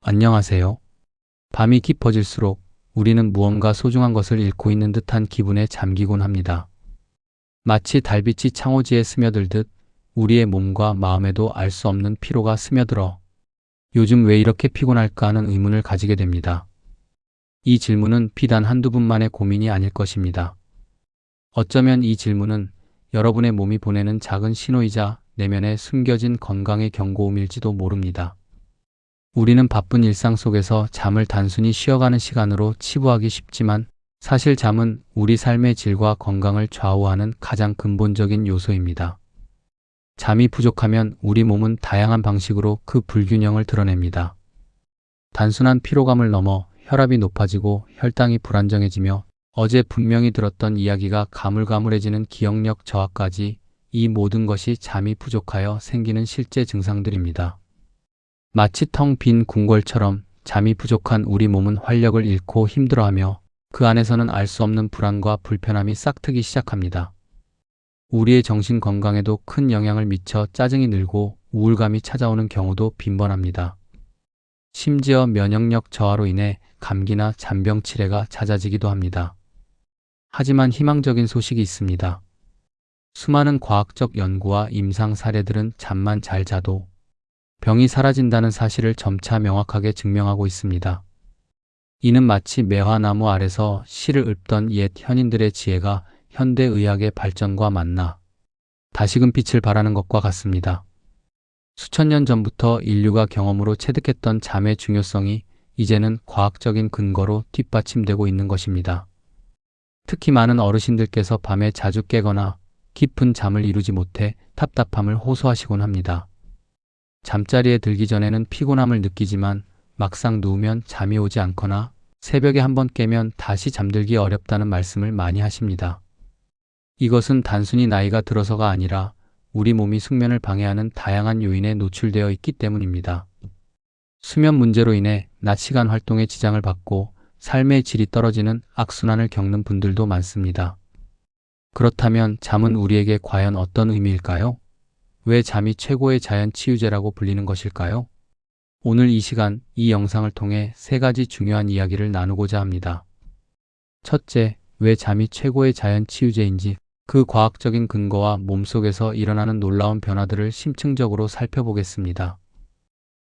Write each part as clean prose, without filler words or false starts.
안녕하세요. 밤이 깊어질수록 우리는 무언가 소중한 것을 잃고 있는 듯한 기분에 잠기곤 합니다. 마치 달빛이 창호지에 스며들듯 우리의 몸과 마음에도 알 수 없는 피로가 스며들어 요즘 왜 이렇게 피곤할까 하는 의문을 가지게 됩니다. 이 질문은 비단 한두 분만의 고민이 아닐 것입니다. 어쩌면 이 질문은 여러분의 몸이 보내는 작은 신호이자 내면에 숨겨진 건강의 경고음일지도 모릅니다. 우리는 바쁜 일상 속에서 잠을 단순히 쉬어가는 시간으로 치부하기 쉽지만 사실 잠은 우리 삶의 질과 건강을 좌우하는 가장 근본적인 요소입니다. 잠이 부족하면 우리 몸은 다양한 방식으로 그 불균형을 드러냅니다. 단순한 피로감을 넘어 혈압이 높아지고 혈당이 불안정해지며 어제 분명히 들었던 이야기가 가물가물해지는 기억력 저하까지, 이 모든 것이 잠이 부족하여 생기는 실제 증상들입니다. 마치 텅 빈 궁궐처럼 잠이 부족한 우리 몸은 활력을 잃고 힘들어하며 그 안에서는 알 수 없는 불안과 불편함이 싹트기 시작합니다. 우리의 정신 건강에도 큰 영향을 미쳐 짜증이 늘고 우울감이 찾아오는 경우도 빈번합니다. 심지어 면역력 저하로 인해 감기나 잔병 치레가 잦아지기도 합니다. 하지만 희망적인 소식이 있습니다. 수많은 과학적 연구와 임상 사례들은 잠만 잘 자도 병이 사라진다는 사실을 점차 명확하게 증명하고 있습니다. 이는 마치 매화나무 아래서 씨를 읊던 옛 현인들의 지혜가 현대의학의 발전과 만나 다시금 빛을 발하는 것과 같습니다. 수천 년 전부터 인류가 경험으로 체득했던 잠의 중요성이 이제는 과학적인 근거로 뒷받침되고 있는 것입니다. 특히 많은 어르신들께서 밤에 자주 깨거나 깊은 잠을 이루지 못해 답답함을 호소하시곤 합니다. 잠자리에 들기 전에는 피곤함을 느끼지만 막상 누우면 잠이 오지 않거나 새벽에 한번 깨면 다시 잠들기 어렵다는 말씀을 많이 하십니다. 이것은 단순히 나이가 들어서가 아니라 우리 몸이 숙면을 방해하는 다양한 요인에 노출되어 있기 때문입니다. 수면 문제로 인해 낮 시간 활동에 지장을 받고 삶의 질이 떨어지는 악순환을 겪는 분들도 많습니다. 그렇다면 잠은 우리에게 과연 어떤 의미일까요? 왜 잠이 최고의 자연 치유제라고 불리는 것일까요? 오늘 이 시간, 이 영상을 통해 세 가지 중요한 이야기를 나누고자 합니다. 첫째, 왜 잠이 최고의 자연 치유제인지, 그 과학적인 근거와 몸속에서 일어나는 놀라운 변화들을 심층적으로 살펴보겠습니다.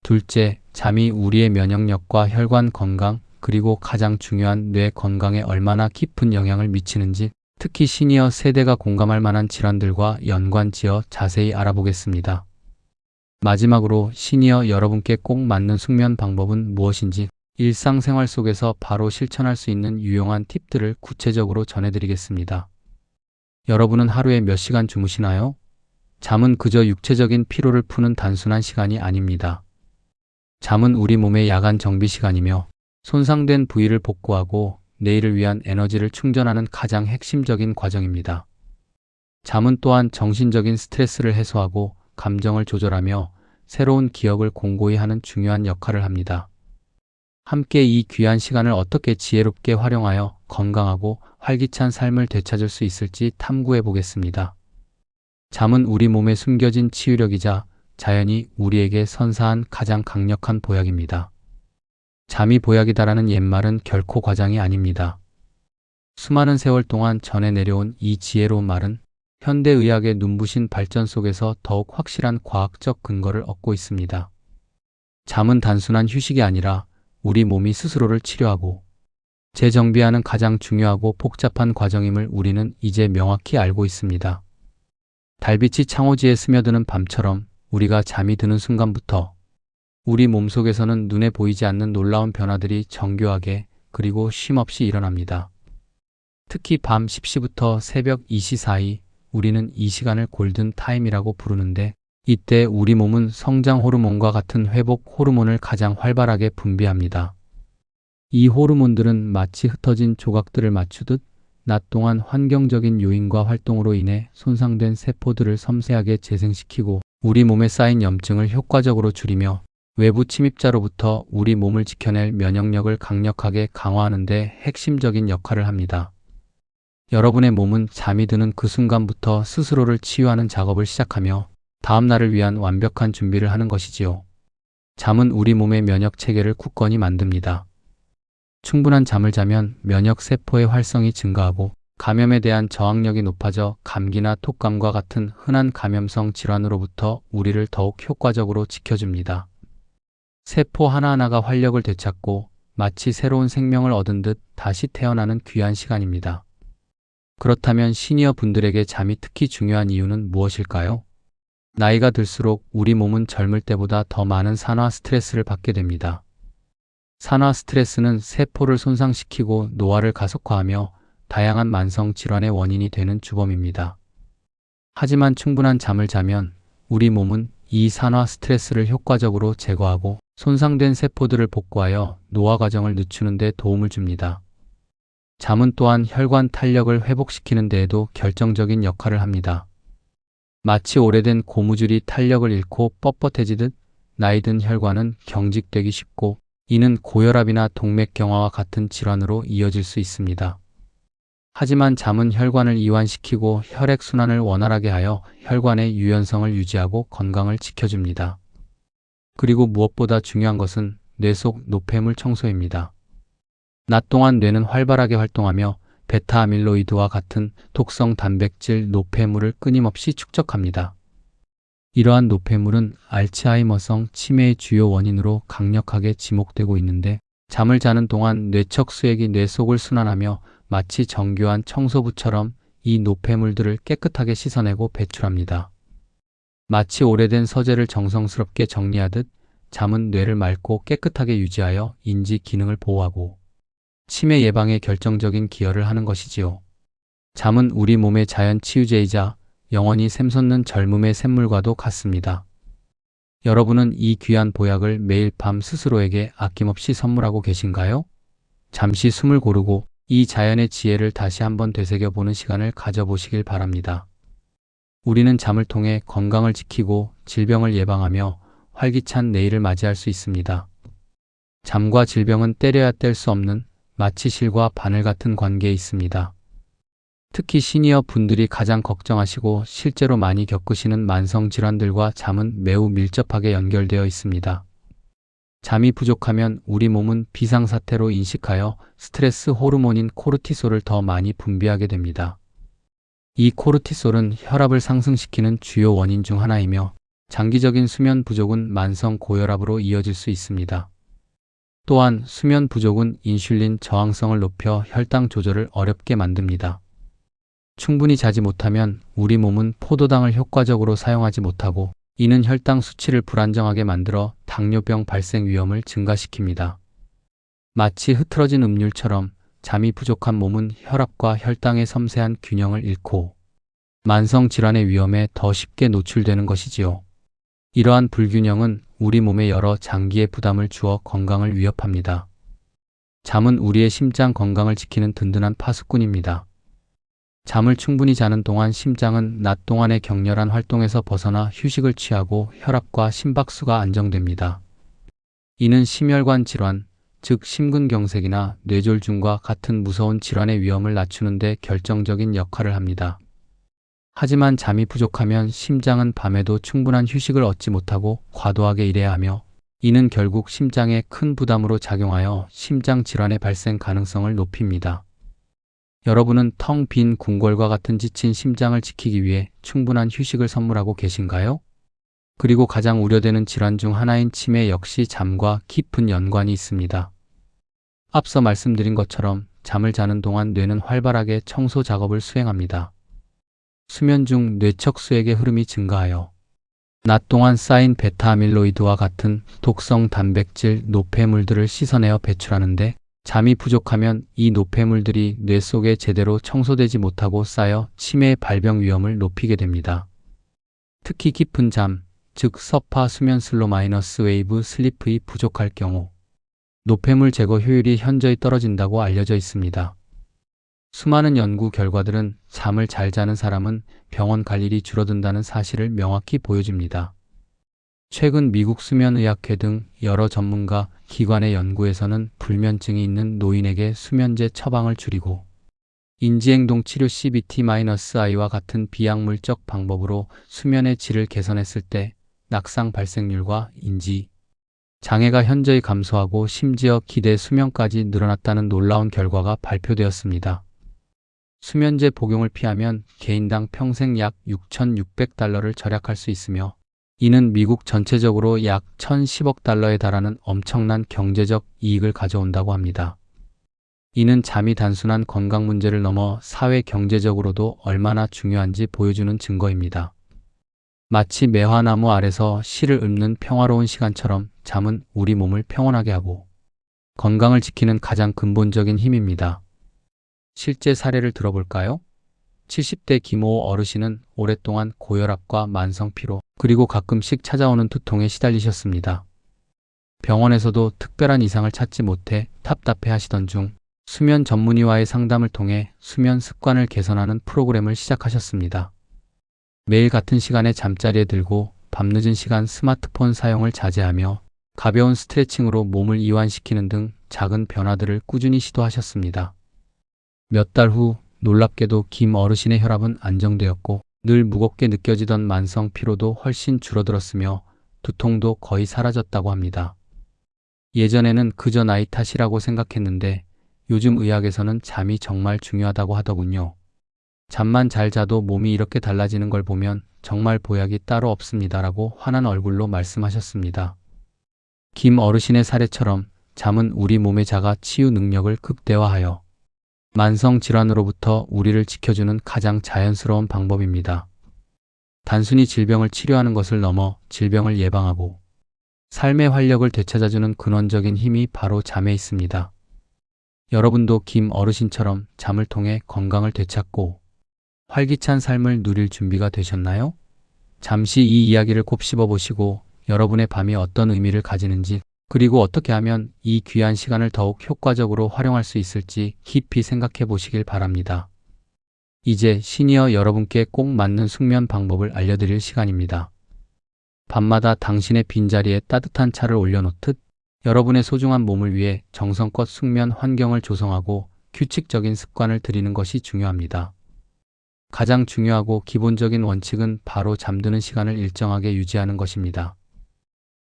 둘째, 잠이 우리의 면역력과 혈관 건강, 그리고 가장 중요한 뇌 건강에 얼마나 깊은 영향을 미치는지, 특히 시니어 세대가 공감할 만한 질환들과 연관지어 자세히 알아보겠습니다. 마지막으로 시니어 여러분께 꼭 맞는 숙면 방법은 무엇인지, 일상생활 속에서 바로 실천할 수 있는 유용한 팁들을 구체적으로 전해드리겠습니다. 여러분은 하루에 몇 시간 주무시나요? 잠은 그저 육체적인 피로를 푸는 단순한 시간이 아닙니다. 잠은 우리 몸의 야간 정비 시간이며 손상된 부위를 복구하고 내일을 위한 에너지를 충전하는 가장 핵심적인 과정입니다. 잠은 또한 정신적인 스트레스를 해소하고 감정을 조절하며 새로운 기억을 공고히 하는 중요한 역할을 합니다. 함께 이 귀한 시간을 어떻게 지혜롭게 활용하여 건강하고 활기찬 삶을 되찾을 수 있을지 탐구해 보겠습니다. 잠은 우리 몸에 숨겨진 치유력이자 자연이 우리에게 선사한 가장 강력한 보약입니다. 잠이 보약이다라는 옛말은 결코 과장이 아닙니다. 수많은 세월 동안 전해 내려온 이 지혜로운 말은 현대의학의 눈부신 발전 속에서 더욱 확실한 과학적 근거를 얻고 있습니다. 잠은 단순한 휴식이 아니라 우리 몸이 스스로를 치료하고 재정비하는 가장 중요하고 복잡한 과정임을 우리는 이제 명확히 알고 있습니다. 달빛이 창호지에 스며드는 밤처럼 우리가 잠이 드는 순간부터 우리 몸속에서는 눈에 보이지 않는 놀라운 변화들이 정교하게 그리고 쉼없이 일어납니다. 특히 밤 10시부터 새벽 2시 사이, 우리는 이 시간을 골든 타임이라고 부르는데, 이때 우리 몸은 성장 호르몬과 같은 회복 호르몬을 가장 활발하게 분비합니다. 이 호르몬들은 마치 흩어진 조각들을 맞추듯 낮 동안 환경적인 요인과 활동으로 인해 손상된 세포들을 섬세하게 재생시키고 우리 몸에 쌓인 염증을 효과적으로 줄이며 외부 침입자로부터 우리 몸을 지켜낼 면역력을 강력하게 강화하는 데 핵심적인 역할을 합니다. 여러분의 몸은 잠이 드는 그 순간부터 스스로를 치유하는 작업을 시작하며 다음 날을 위한 완벽한 준비를 하는 것이지요. 잠은 우리 몸의 면역 체계를 굳건히 만듭니다. 충분한 잠을 자면 면역 세포의 활성이 증가하고 감염에 대한 저항력이 높아져 감기나 톡감과 같은 흔한 감염성 질환으로부터 우리를 더욱 효과적으로 지켜줍니다. 세포 하나하나가 활력을 되찾고 마치 새로운 생명을 얻은 듯 다시 태어나는 귀한 시간입니다. 그렇다면 시니어 분들에게 잠이 특히 중요한 이유는 무엇일까요? 나이가 들수록 우리 몸은 젊을 때보다 더 많은 산화 스트레스를 받게 됩니다. 산화 스트레스는 세포를 손상시키고 노화를 가속화하며 다양한 만성 질환의 원인이 되는 주범입니다. 하지만 충분한 잠을 자면 우리 몸은 이 산화 스트레스를 효과적으로 제거하고 손상된 세포들을 복구하여 노화 과정을 늦추는 데 도움을 줍니다. 잠은 또한 혈관 탄력을 회복시키는 데에도 결정적인 역할을 합니다. 마치 오래된 고무줄이 탄력을 잃고 뻣뻣해지듯 나이 든 혈관은 경직되기 쉽고 이는 고혈압이나 동맥경화와 같은 질환으로 이어질 수 있습니다. 하지만 잠은 혈관을 이완시키고 혈액순환을 원활하게 하여 혈관의 유연성을 유지하고 건강을 지켜줍니다. 그리고 무엇보다 중요한 것은 뇌 속 노폐물 청소입니다. 낮 동안 뇌는 활발하게 활동하며 베타아밀로이드와 같은 독성 단백질 노폐물을 끊임없이 축적합니다. 이러한 노폐물은 알츠하이머성 치매의 주요 원인으로 강력하게 지목되고 있는데 잠을 자는 동안 뇌척 수액이 뇌 속을 순환하며 마치 정교한 청소부처럼 이 노폐물들을 깨끗하게 씻어내고 배출합니다. 마치 오래된 서재를 정성스럽게 정리하듯 잠은 뇌를 맑고 깨끗하게 유지하여 인지 기능을 보호하고 치매 예방에 결정적인 기여를 하는 것이지요. 잠은 우리 몸의 자연 치유제이자 영원히 샘솟는 젊음의 샘물과도 같습니다. 여러분은 이 귀한 보약을 매일 밤 스스로에게 아낌없이 선물하고 계신가요? 잠시 숨을 고르고 이 자연의 지혜를 다시 한번 되새겨보는 시간을 가져보시길 바랍니다. 우리는 잠을 통해 건강을 지키고 질병을 예방하며 활기찬 내일을 맞이할 수 있습니다. 잠과 질병은 때려야 뗄 수 없는 마치 실과 바늘 같은 관계에 있습니다. 특히 시니어 분들이 가장 걱정하시고 실제로 많이 겪으시는 만성 질환들과 잠은 매우 밀접하게 연결되어 있습니다. 잠이 부족하면 우리 몸은 비상사태로 인식하여 스트레스 호르몬인 코르티솔을 더 많이 분비하게 됩니다. 이 코르티솔은 혈압을 상승시키는 주요 원인 중 하나이며 장기적인 수면 부족은 만성 고혈압으로 이어질 수 있습니다. 또한 수면 부족은 인슐린 저항성을 높여 혈당 조절을 어렵게 만듭니다. 충분히 자지 못하면 우리 몸은 포도당을 효과적으로 사용하지 못하고 이는 혈당 수치를 불안정하게 만들어 당뇨병 발생 위험을 증가시킵니다. 마치 흐트러진 음률처럼 잠이 부족한 몸은 혈압과 혈당의 섬세한 균형을 잃고 만성 질환의 위험에 더 쉽게 노출되는 것이지요. 이러한 불균형은 우리 몸에 여러 장기의 부담을 주어 건강을 위협합니다. 잠은 우리의 심장 건강을 지키는 든든한 파수꾼입니다. 잠을 충분히 자는 동안 심장은 낮 동안의 격렬한 활동에서 벗어나 휴식을 취하고 혈압과 심박수가 안정됩니다. 이는 심혈관 질환, 즉 심근경색이나 뇌졸중과 같은 무서운 질환의 위험을 낮추는 데 결정적인 역할을 합니다. 하지만 잠이 부족하면 심장은 밤에도 충분한 휴식을 얻지 못하고 과도하게 일해야 하며 이는 결국 심장에 큰 부담으로 작용하여 심장 질환의 발생 가능성을 높입니다. 여러분은 텅 빈 궁궐과 같은 지친 심장을 지키기 위해 충분한 휴식을 선물하고 계신가요? 그리고 가장 우려되는 질환 중 하나인 치매 역시 잠과 깊은 연관이 있습니다. 앞서 말씀드린 것처럼 잠을 자는 동안 뇌는 활발하게 청소 작업을 수행합니다. 수면 중 뇌척 수액의 흐름이 증가하여 낮 동안 쌓인 베타아밀로이드와 같은 독성 단백질 노폐물들을 씻어내어 배출하는데 잠이 부족하면 이 노폐물들이 뇌 속에 제대로 청소되지 못하고 쌓여 치매 발병 위험을 높이게 됩니다. 특히 깊은 잠, 즉 서파 수면 슬로 마이너스 웨이브 슬리프이 부족할 경우 노폐물 제거 효율이 현저히 떨어진다고 알려져 있습니다. 수많은 연구 결과들은 잠을 잘 자는 사람은 병원 갈 일이 줄어든다는 사실을 명확히 보여줍니다. 최근 미국 수면의학회 등 여러 전문가 기관의 연구에서는 불면증이 있는 노인에게 수면제 처방을 줄이고 인지행동 치료 CBT-I와 같은 비약물적 방법으로 수면의 질을 개선했을 때 낙상 발생률과 인지, 장애가 현저히 감소하고 심지어 기대 수명까지 늘어났다는 놀라운 결과가 발표되었습니다. 수면제 복용을 피하면 개인당 평생 약 6,600달러를 절약할 수 있으며 이는 미국 전체적으로 약 1,010억 달러에 달하는 엄청난 경제적 이익을 가져온다고 합니다. 이는 잠이 단순한 건강 문제를 넘어 사회 경제적으로도 얼마나 중요한지 보여주는 증거입니다. 마치 매화나무 아래서 시를 읊는 평화로운 시간처럼 잠은 우리 몸을 평온하게 하고 건강을 지키는 가장 근본적인 힘입니다. 실제 사례를 들어볼까요? 70대 김호 어르신은 오랫동안 고혈압과 만성 피로, 그리고 가끔씩 찾아오는 두통에 시달리셨습니다. 병원에서도 특별한 이상을 찾지 못해 답답해 하시던 중 수면 전문의와의 상담을 통해 수면 습관을 개선하는 프로그램을 시작하셨습니다. 매일 같은 시간에 잠자리에 들고 밤늦은 시간 스마트폰 사용을 자제하며 가벼운 스트레칭으로 몸을 이완시키는 등 작은 변화들을 꾸준히 시도하셨습니다. 몇 달 후 놀랍게도 김 어르신의 혈압은 안정되었고 늘 무겁게 느껴지던 만성 피로도 훨씬 줄어들었으며 두통도 거의 사라졌다고 합니다. 예전에는 그저 나이 탓이라고 생각했는데 요즘 의학에서는 잠이 정말 중요하다고 하더군요. 잠만 잘 자도 몸이 이렇게 달라지는 걸 보면 정말 보약이 따로 없습니다라고 환한 얼굴로 말씀하셨습니다. 김 어르신의 사례처럼 잠은 우리 몸의 자가 치유 능력을 극대화하여 만성 질환으로부터 우리를 지켜주는 가장 자연스러운 방법입니다. 단순히 질병을 치료하는 것을 넘어 질병을 예방하고 삶의 활력을 되찾아주는 근원적인 힘이 바로 잠에 있습니다. 여러분도 김 어르신처럼 잠을 통해 건강을 되찾고 활기찬 삶을 누릴 준비가 되셨나요? 잠시 이 이야기를 곱씹어 보시고 여러분의 밤이 어떤 의미를 가지는지, 그리고 어떻게 하면 이 귀한 시간을 더욱 효과적으로 활용할 수 있을지 깊이 생각해 보시길 바랍니다. 이제 시니어 여러분께 꼭 맞는 숙면 방법을 알려드릴 시간입니다. 밤마다 당신의 빈자리에 따뜻한 차를 올려놓듯 여러분의 소중한 몸을 위해 정성껏 숙면 환경을 조성하고 규칙적인 습관을 들이는 것이 중요합니다. 가장 중요하고 기본적인 원칙은 바로 잠드는 시간을 일정하게 유지하는 것입니다.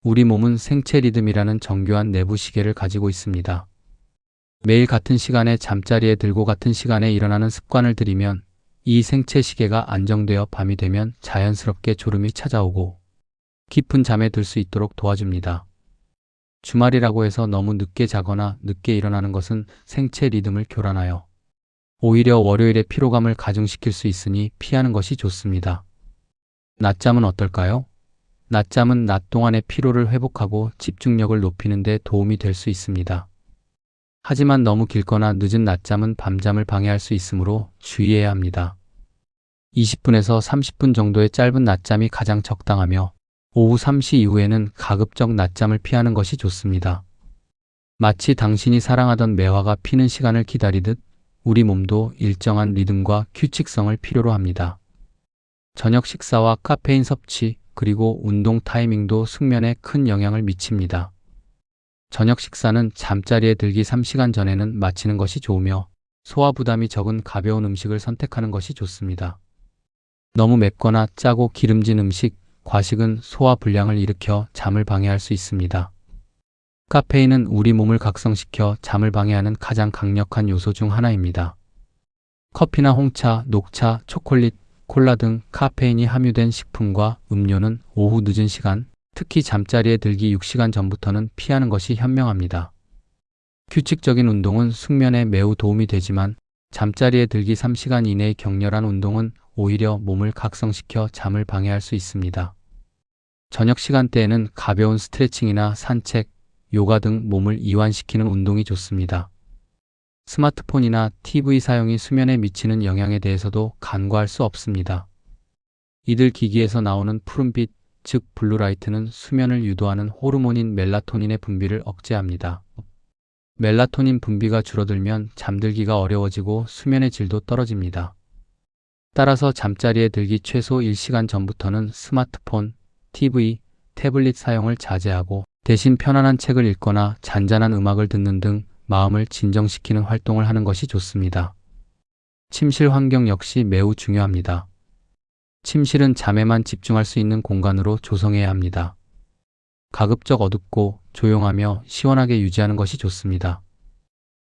우리 몸은 생체 리듬이라는 정교한 내부 시계를 가지고 있습니다. 매일 같은 시간에 잠자리에 들고 같은 시간에 일어나는 습관을 들이면 이 생체 시계가 안정되어 밤이 되면 자연스럽게 졸음이 찾아오고 깊은 잠에 들 수 있도록 도와줍니다. 주말이라고 해서 너무 늦게 자거나 늦게 일어나는 것은 생체 리듬을 교란하여 오히려 월요일의 피로감을 가중시킬 수 있으니 피하는 것이 좋습니다. 낮잠은 어떨까요? 낮잠은 낮 동안의 피로를 회복하고 집중력을 높이는 데 도움이 될 수 있습니다. 하지만 너무 길거나 늦은 낮잠은 밤잠을 방해할 수 있으므로 주의해야 합니다. 20분에서 30분 정도의 짧은 낮잠이 가장 적당하며 오후 3시 이후에는 가급적 낮잠을 피하는 것이 좋습니다. 마치 당신이 사랑하던 매화가 피는 시간을 기다리듯 우리 몸도 일정한 리듬과 규칙성을 필요로 합니다. 저녁 식사와 카페인 섭취, 그리고 운동 타이밍도 숙면에 큰 영향을 미칩니다. 저녁 식사는 잠자리에 들기 3시간 전에는 마치는 것이 좋으며 소화 부담이 적은 가벼운 음식을 선택하는 것이 좋습니다. 너무 맵거나 짜고 기름진 음식, 과식은 소화 불량을 일으켜 잠을 방해할 수 있습니다. 카페인은 우리 몸을 각성시켜 잠을 방해하는 가장 강력한 요소 중 하나입니다. 커피나 홍차, 녹차, 초콜릿, 콜라 등 카페인이 함유된 식품과 음료는 오후 늦은 시간, 특히 잠자리에 들기 6시간 전부터는 피하는 것이 현명합니다. 규칙적인 운동은 숙면에 매우 도움이 되지만 잠자리에 들기 3시간 이내의 격렬한 운동은 오히려 몸을 각성시켜 잠을 방해할 수 있습니다. 저녁 시간대에는 가벼운 스트레칭이나 산책, 요가 등 몸을 이완시키는 운동이 좋습니다. 스마트폰이나 TV 사용이 수면에 미치는 영향에 대해서도 간과할 수 없습니다. 이들 기기에서 나오는 푸른빛, 즉 블루라이트는 수면을 유도하는 호르몬인 멜라토닌의 분비를 억제합니다. 멜라토닌 분비가 줄어들면 잠들기가 어려워지고 수면의 질도 떨어집니다. 따라서 잠자리에 들기 최소 1시간 전부터는 스마트폰, TV, 태블릿 사용을 자제하고 대신 편안한 책을 읽거나 잔잔한 음악을 듣는 등 마음을 진정시키는 활동을 하는 것이 좋습니다. 침실 환경 역시 매우 중요합니다. 침실은 잠에만 집중할 수 있는 공간으로 조성해야 합니다. 가급적 어둡고 조용하며 시원하게 유지하는 것이 좋습니다.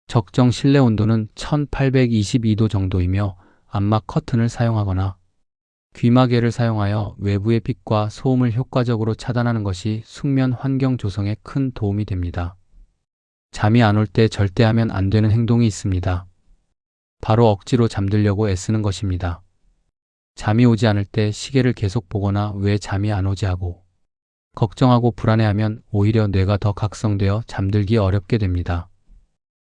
적정 실내 온도는 1822도 정도이며 암막 커튼을 사용하거나 귀마개를 사용하여 외부의 빛과 소음을 효과적으로 차단하는 것이 숙면 환경 조성에 큰 도움이 됩니다. 잠이 안 올 때 절대 하면 안 되는 행동이 있습니다. 바로 억지로 잠들려고 애쓰는 것입니다. 잠이 오지 않을 때 시계를 계속 보거나 왜 잠이 안 오지 하고 걱정하고 불안해하면 오히려 뇌가 더 각성되어 잠들기 어렵게 됩니다.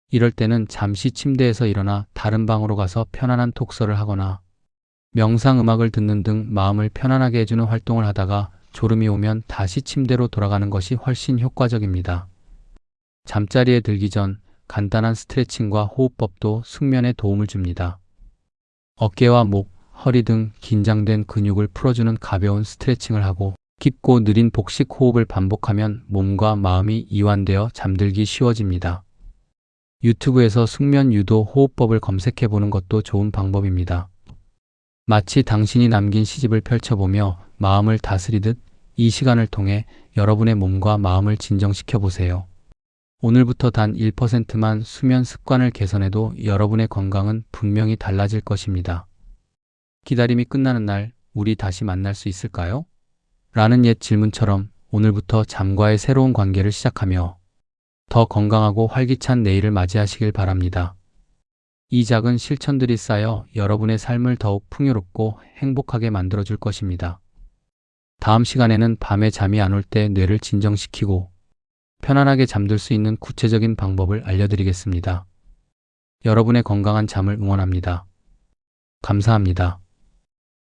이럴 때는 잠시 침대에서 일어나 다른 방으로 가서 편안한 독서를 하거나 명상 음악을 듣는 등 마음을 편안하게 해주는 활동을 하다가 졸음이 오면 다시 침대로 돌아가는 것이 훨씬 효과적입니다. 잠자리에 들기 전 간단한 스트레칭과 호흡법도 숙면에 도움을 줍니다. 어깨와 목, 허리 등 긴장된 근육을 풀어주는 가벼운 스트레칭을 하고 깊고 느린 복식 호흡을 반복하면 몸과 마음이 이완되어 잠들기 쉬워집니다. 유튜브에서 숙면 유도 호흡법을 검색해 보는 것도 좋은 방법입니다. 마치 당신이 남긴 시집을 펼쳐보며 마음을 다스리듯 이 시간을 통해 여러분의 몸과 마음을 진정시켜 보세요. 오늘부터 단 1%만 수면 습관을 개선해도 여러분의 건강은 분명히 달라질 것입니다. 기다림이 끝나는 날, 우리 다시 만날 수 있을까요? 라는 옛 질문처럼 오늘부터 잠과의 새로운 관계를 시작하며 더 건강하고 활기찬 내일을 맞이하시길 바랍니다. 이 작은 실천들이 쌓여 여러분의 삶을 더욱 풍요롭고 행복하게 만들어줄 것입니다. 다음 시간에는 밤에 잠이 안 올 때 뇌를 진정시키고 편안하게 잠들 수 있는 구체적인 방법을 알려드리겠습니다. 여러분의 건강한 잠을 응원합니다. 감사합니다.